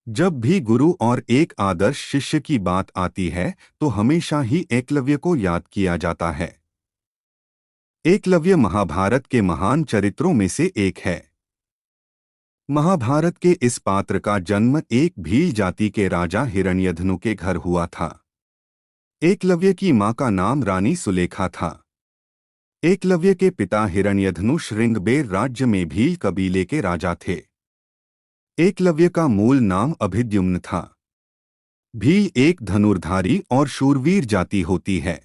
जब भी गुरु और एक आदर्श शिष्य की बात आती है तो हमेशा ही एकलव्य को याद किया जाता है। एकलव्य महाभारत के महान चरित्रों में से एक है। महाभारत के इस पात्र का जन्म एक भील जाति के राजा हिरण्यधनु के घर हुआ था। एकलव्य की मां का नाम रानी सुलेखा था। एकलव्य के पिता हिरण्यधनु श्रृंगबेर राज्य में भील कबीले के राजा थे। एकलव्य का मूल नाम अभिद्युम्न था। भील एक धनुर्धारी और शूरवीर जाति होती है,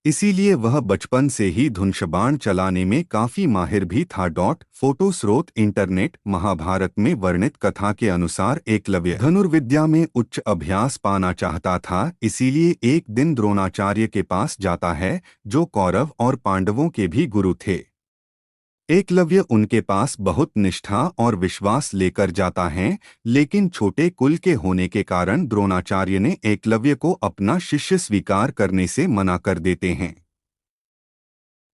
इसीलिए वह बचपन से ही धनुष्यबाण चलाने में काफी माहिर भी था। फोटो स्रोत इंटरनेट। महाभारत में वर्णित कथा के अनुसार एकलव्य धनुर्विद्या में उच्च अभ्यास पाना चाहता था, इसीलिए एक दिन द्रोणाचार्य के पास जाता है, जो कौरव और पांडवों के भी गुरु थे। एकलव्य उनके पास बहुत निष्ठा और विश्वास लेकर जाता है, लेकिन छोटे कुल के होने के कारण द्रोणाचार्य ने एकलव्य को अपना शिष्य स्वीकार करने से मना कर देते हैं।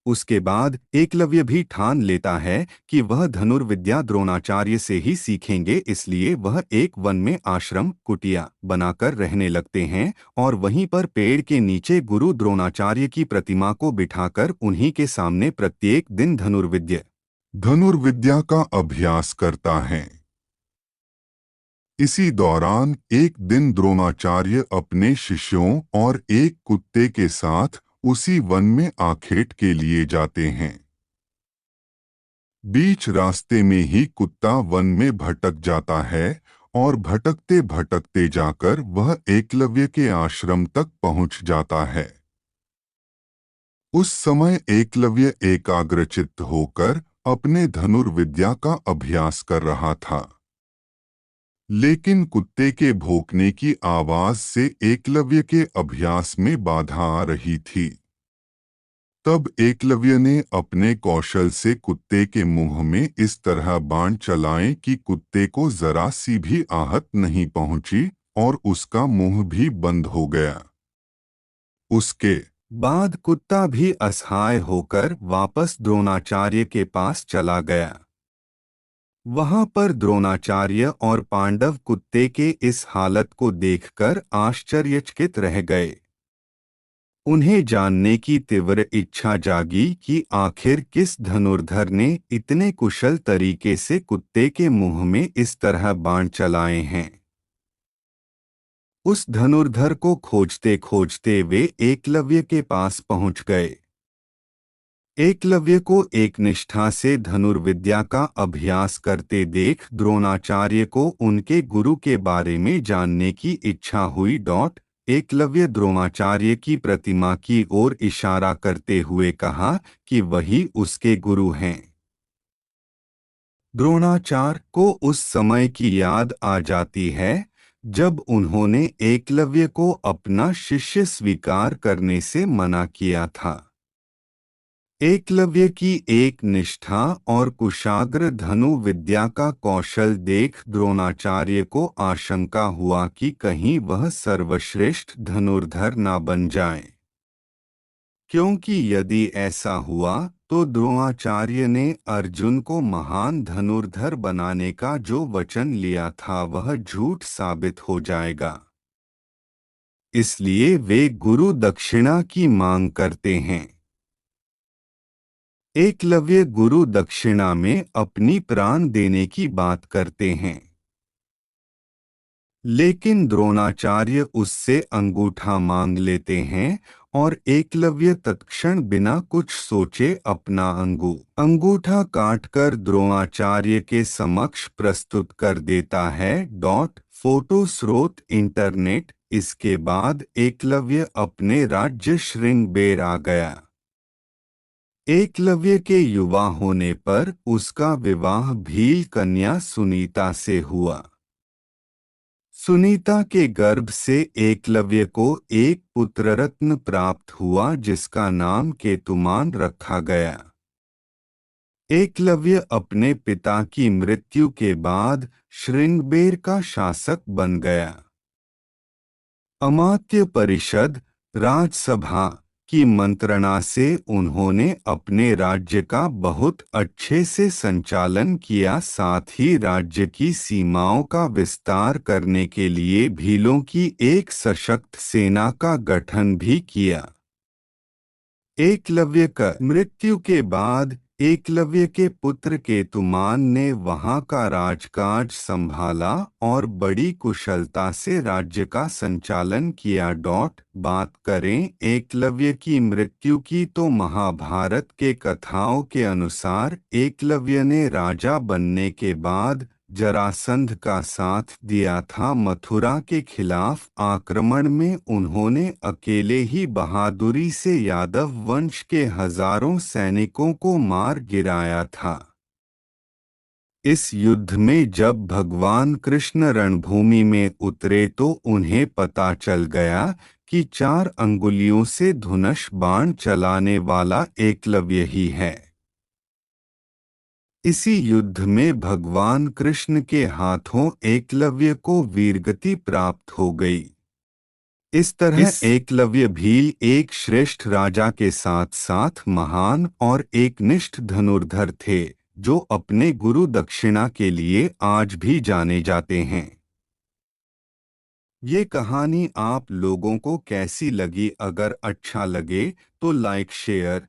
उसके बाद एकलव्य भी ठान लेता है कि वह धनुर्विद्या द्रोणाचार्य से ही सीखेंगे, इसलिए वह एक वन में आश्रम कुटिया बनाकर रहने लगते हैं और वहीं पर पेड़ के नीचे गुरु द्रोणाचार्य की प्रतिमा को बिठाकर उन्हीं के सामने प्रत्येक दिन धनुर्विद्या का अभ्यास करता है। इसी दौरान एक दिन द्रोणाचार्य अपने शिष्यों और एक कुत्ते के साथ उसी वन में आखेट के लिए जाते हैं। बीच रास्ते में ही कुत्ता वन में भटक जाता है और भटकते भटकते जाकर वह एकलव्य के आश्रम तक पहुंच जाता है। उस समय एकलव्य एकाग्रचित्त होकर अपने धनुर्विद्या का अभ्यास कर रहा था, लेकिन कुत्ते के भौंकने की आवाज से एकलव्य के अभ्यास में बाधा आ रही थी। तब एकलव्य ने अपने कौशल से कुत्ते के मुंह में इस तरह बाण चलाए कि कुत्ते को जरा सी भी आहत नहीं पहुंची और उसका मुंह भी बंद हो गया। उसके बाद कुत्ता भी असहाय होकर वापस द्रोणाचार्य के पास चला गया। वहां पर द्रोणाचार्य और पांडव कुत्ते के इस हालत को देखकर आश्चर्यचकित रह गए। उन्हें जानने की तीव्र इच्छा जागी कि आखिर किस धनुर्धर ने इतने कुशल तरीके से कुत्ते के मुंह में इस तरह बाण चलाए हैं। उस धनुर्धर को खोजते खोजते वे एकलव्य के पास पहुंच गए। एकलव्य को एक निष्ठा से धनुर्विद्या का अभ्यास करते देख द्रोणाचार्य को उनके गुरु के बारे में जानने की इच्छा हुई। एकलव्य द्रोणाचार्य की प्रतिमा की ओर इशारा करते हुए कहा कि वही उसके गुरु हैं। द्रोणाचार्य को उस समय की याद आ जाती है जब उन्होंने एकलव्य को अपना शिष्य स्वीकार करने से मना किया था। एकलव्य की एक निष्ठा और कुशाग्र धनु विद्या का कौशल देख द्रोणाचार्य को आशंका हुआ कि कहीं वह सर्वश्रेष्ठ धनुर्धर न बन जाए, क्योंकि यदि ऐसा हुआ तो द्रोणाचार्य ने अर्जुन को महान धनुर्धर बनाने का जो वचन लिया था वह झूठ साबित हो जाएगा। इसलिए वे गुरु दक्षिणा की मांग करते हैं। एकलव्य गुरु दक्षिणा में अपनी प्राण देने की बात करते हैं, लेकिन द्रोणाचार्य उससे अंगूठा मांग लेते हैं और एकलव्य तत्क्षण बिना कुछ सोचे अपना अंगूठा काटकर द्रोणाचार्य के समक्ष प्रस्तुत कर देता है। फोटो स्रोत इंटरनेट। इसके बाद एकलव्य अपने राज्य श्रृंगबेर आ गया। एकलव्य के युवा होने पर उसका विवाह भील कन्या सुनीता से हुआ। सुनीता के गर्भ से एकलव्य को एक पुत्र रत्न प्राप्त हुआ जिसका नाम केतुमान रखा गया। एकलव्य अपने पिता की मृत्यु के बाद श्रृंगबेर का शासक बन गया। अमात्य परिषद, राजसभा, की मंत्रणा से उन्होंने अपने राज्य का बहुत अच्छे से संचालन किया, साथ ही राज्य की सीमाओं का विस्तार करने के लिए भीलों की एक सशक्त सेना का गठन भी किया। एकलव्य का मृत्यु के बाद एकलव्य के पुत्र केतुमान ने वहां का राजकाज संभाला और बड़ी कुशलता से राज्य का संचालन किया। बात करें एकलव्य की मृत्यु की तो महाभारत के कथाओं के अनुसार एकलव्य ने राजा बनने के बाद जरासंध का साथ दिया था। मथुरा के खिलाफ आक्रमण में उन्होंने अकेले ही बहादुरी से यादव वंश के हजारों सैनिकों को मार गिराया था। इस युद्ध में जब भगवान कृष्ण रणभूमि में उतरे तो उन्हें पता चल गया कि 4 अंगुलियों से धनुष बाण चलाने वाला एकलव्य ही है। इसी युद्ध में भगवान कृष्ण के हाथों एकलव्य को वीरगति प्राप्त हो गई। इस तरह एकलव्य भील एक श्रेष्ठ राजा के साथ साथ महान और एकनिष्ठ धनुर्धर थे, जो अपने गुरु दक्षिणा के लिए आज भी जाने जाते हैं। ये कहानी आप लोगों को कैसी लगी? अगर अच्छा लगे तो लाइक शेयर